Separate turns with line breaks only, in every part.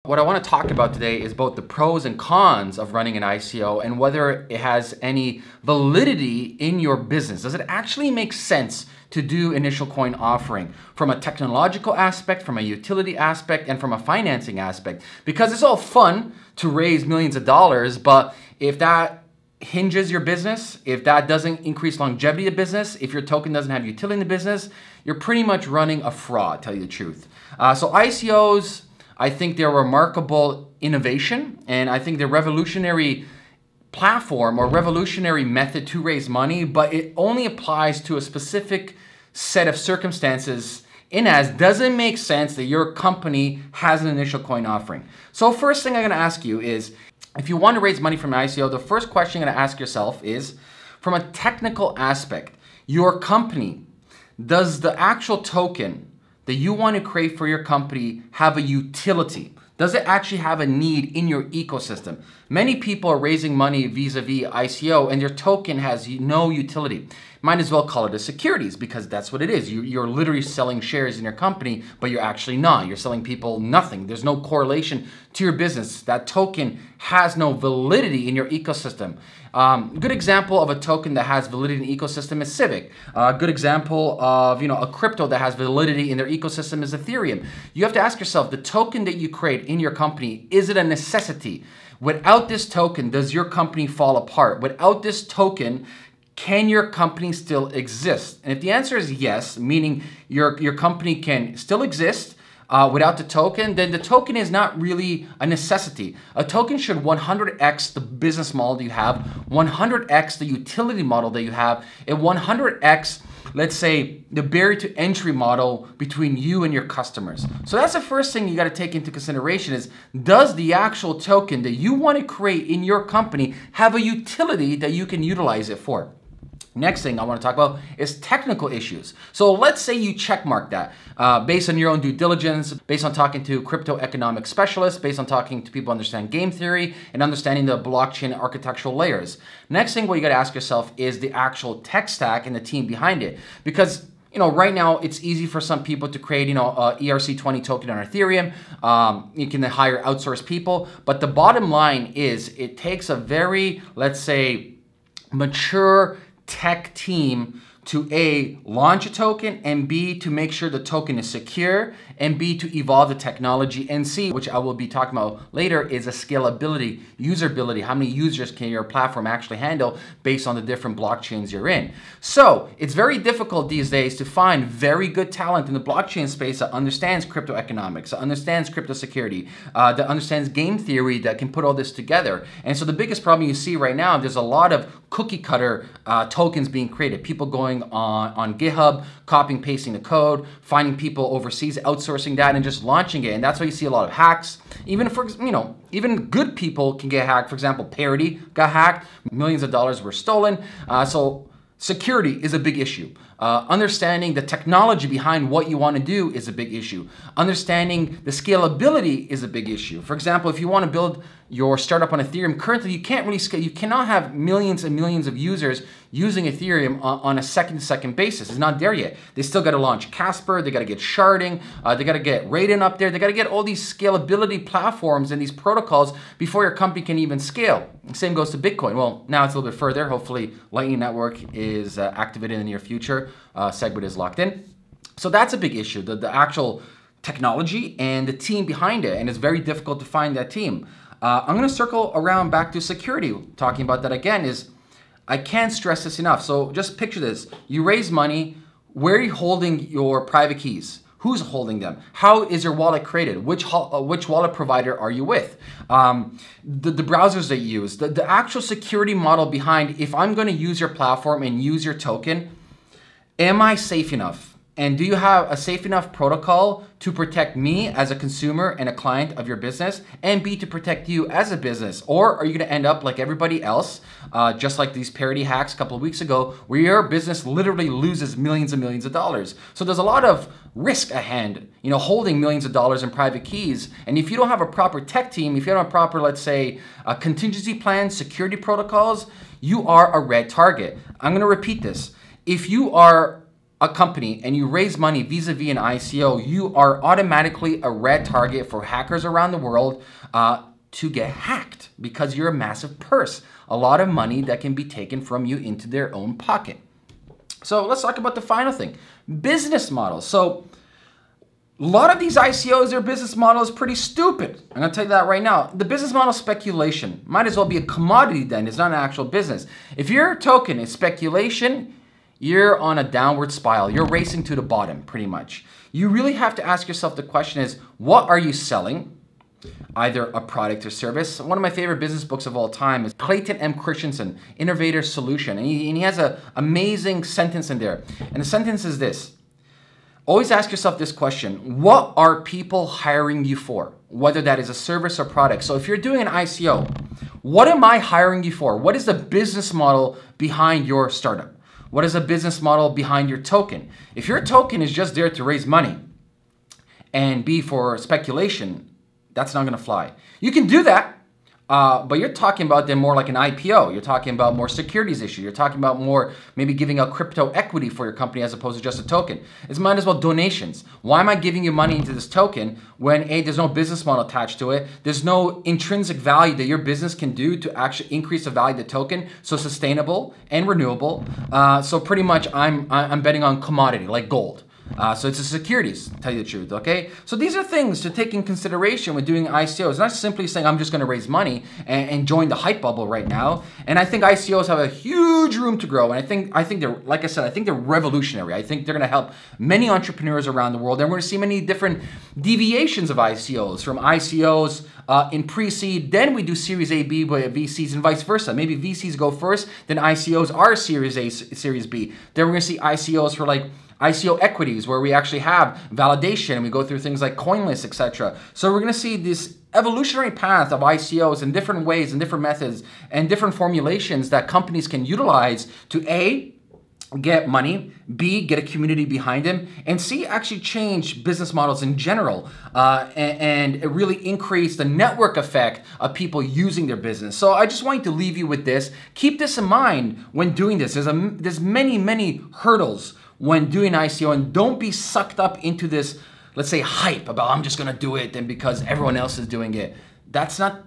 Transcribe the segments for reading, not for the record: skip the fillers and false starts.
What I want to talk about today is both the pros and cons of running an ICO and whether it has any validity in your business. Does it actually make sense to do initial coin offering from a technological aspect, from a utility aspect, and from a financing aspect? Because it's all fun to raise millions of dollars, but if that hinges your business, if that doesn't increase longevity of business, if your token doesn't have utility in the business, you're pretty much running a fraud, tell you the truth. So ICOs, I think they're a remarkable innovation, and I think they're revolutionary platform or revolutionary method to raise money, but it only applies to a specific set of circumstances in as doesn't make sense that your company has an initial coin offering. So first thing I'm gonna ask you is, if you want to raise money from an ICO, the first question you're gonna ask yourself is, from a technical aspect, your company, does the actual token that you want to create for your company have a utility? Does it actually have a need in your ecosystem? Many people are raising money vis-a-vis ICO and their token has no utility. Might as well call it a securities because that's what it is. You're literally selling shares in your company, but you're actually not. You're selling people nothing. There's no correlation to your business. That token has no validity in your ecosystem. Good example of a token that has validity in the ecosystem is Civic. A good example of a crypto that has validity in their ecosystem is Ethereum. You have to ask yourself, the token that you create in your company, is it a necessity? Without this token, does your company fall apart? Without this token, can your company still exist? And if the answer is yes, meaning your company can still exist without the token, then the token is not really a necessity. A token should 100x the business model that you have, 100x the utility model that you have, and 100x, let's say, the barrier to entry model between you and your customers. So that's the first thing you got to take into consideration is, does the actual token that you want to create in your company have a utility that you can utilize it for? Next thing I want to talk about is technical issues. So let's say you checkmark that based on your own due diligence, based on talking to crypto economic specialists, based on talking to people who understand game theory and understanding the blockchain architectural layers. Next thing what you got to ask yourself is the actual tech stack and the team behind it. Because right now it's easy for some people to create, a ERC20 token on Ethereum. You can hire outsourced people, but the bottom line is it takes a very, let's say, mature tech team to A, launch a token, and B, to make sure the token is secure, and B, to evolve the technology, and C, which I will be talking about later, is a scalability, usability, how many users can your platform actually handle based on the different blockchains you're in. So it's very difficult these days to find very good talent in the blockchain space that understands crypto economics, that understands crypto security, that understands game theory, that can put all this together. And so the biggest problem you see right now, there's a lot of cookie cutter tokens being created, people going on GitHub, copying, pasting the code, finding people overseas, outsourcing that, and just launching it. And that's why you see a lot of hacks. Even for, even good people can get hacked. For example, Parity got hacked, millions of dollars were stolen. So security is a big issue. Understanding the technology behind what you want to do is a big issue. Understanding the scalability is a big issue. For example, if you want to build your startup on Ethereum, currently you can't really scale. You cannot have millions and millions of users using Ethereum on a second-to-second basis. It's not there yet. They still got to launch Casper. They got to get sharding. They got to get Raiden up there. They got to get all these scalability platforms and these protocols before your company can even scale. Same goes to Bitcoin. Well, now it's a little bit further. Hopefully, Lightning Network is activated in the near future. Segwit is locked in. So that's a big issue, the actual technology and the team behind it. And it's very difficult to find that team. I'm going to circle around back to security. Talking about that again is, I can't stress this enough. So just picture this. You raise money. Where are you holding your private keys? Who's holding them? How is your wallet created? Which wallet provider are you with? The browsers that you use. The actual security model behind, if I'm going to use your platform and use your token, am I safe enough? And do you have a safe enough protocol to protect me as a consumer and a client of your business, and B, to protect you as a business? Or are you gonna end up like everybody else, just like these Parity hacks a couple of weeks ago, where your business literally loses millions and millions of dollars? So there's a lot of risk at hand, holding millions of dollars in private keys. And if you don't have a proper tech team, if you don't have a proper, let's say, contingency plans, security protocols, you are a red target. I'm gonna repeat this. If you are a company and you raise money vis-a-vis an ICO, you are automatically a red target for hackers around the world to get hacked because you're a massive purse. A lot of money that can be taken from you into their own pocket. So let's talk about the final thing, business models. So a lot of these ICOs, their business model is pretty stupid. I'm gonna tell you that right now. The business model is speculation. Might as well be a commodity then, it's not an actual business. If your token is speculation, you're on a downward spiral. You're racing to the bottom, pretty much. You really have to ask yourself the question is, what are you selling? Either a product or service. One of my favorite business books of all time is Clayton M. Christensen, Innovator Solution. And he has an amazing sentence in there. And the sentence is this. Always ask yourself this question. What are people hiring you for? Whether that is a service or product. So if you're doing an ICO, what am I hiring you for? What is the business model behind your startup? What is a business model behind your token? If your token is just there to raise money and be for speculation, that's not gonna fly. You can do that, but you're talking about them more like an IPO. You're talking about more securities issue. You're talking about more maybe giving out crypto equity for your company as opposed to just a token. It's might as well donations. Why am I giving you money into this token when A, there's no business model attached to it. There's no intrinsic value that your business can do to actually increase the value of the token, so sustainable and renewable. So pretty much I'm betting on commodity like gold. So it's a securities, to tell you the truth, okay? So these are things to take in consideration when doing ICOs. Not simply saying I'm just gonna raise money and join the hype bubble right now. And I think ICOs have a huge room to grow. And I think they're, like I said, I think they're revolutionary. I think they're gonna help many entrepreneurs around the world. And we're gonna see many different deviations of ICOs, from ICOs in pre-seed, then we do Series A, B with VCs and vice versa. Maybe VCs go first, then ICOs are Series A, Series B. Then we're gonna see ICOs for like ICO equities where we actually have validation and we go through things like CoinList, etc. So we're going to see this evolutionary path of ICOs in different ways and different methods and different formulations that companies can utilize to A, get money, B, get a community behind them, and C, actually change business models in general and really increase the network effect of people using their business. So I just want you to leave you with this. Keep this in mind when doing this. There's many hurdles when doing ICO, and don't be sucked up into this, let's say, hype about I'm just gonna do it and because everyone else is doing it. That's not,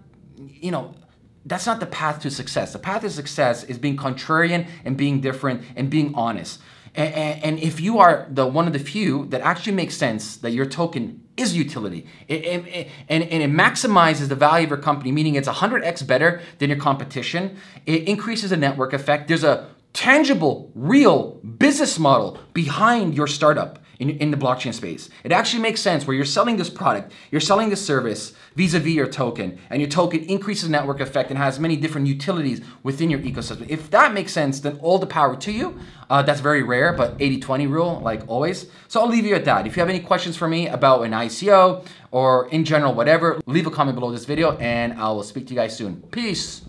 that's not the path to success. The path to success is being contrarian and being different and being honest. And if you are one of the few that actually makes sense that your token is utility and it maximizes the value of your company, meaning it's 100x better than your competition, it increases the network effect. There's a tangible, real business model behind your startup in the blockchain space. It actually makes sense where you're selling this product, you're selling this service vis-a-vis your token, and your token increases network effect and has many different utilities within your ecosystem. If that makes sense, then all the power to you. That's very rare, but 80-20 rule, like always. So I'll leave you at that. If you have any questions for me about an ICO or in general, whatever, leave a comment below this video and I will speak to you guys soon. Peace.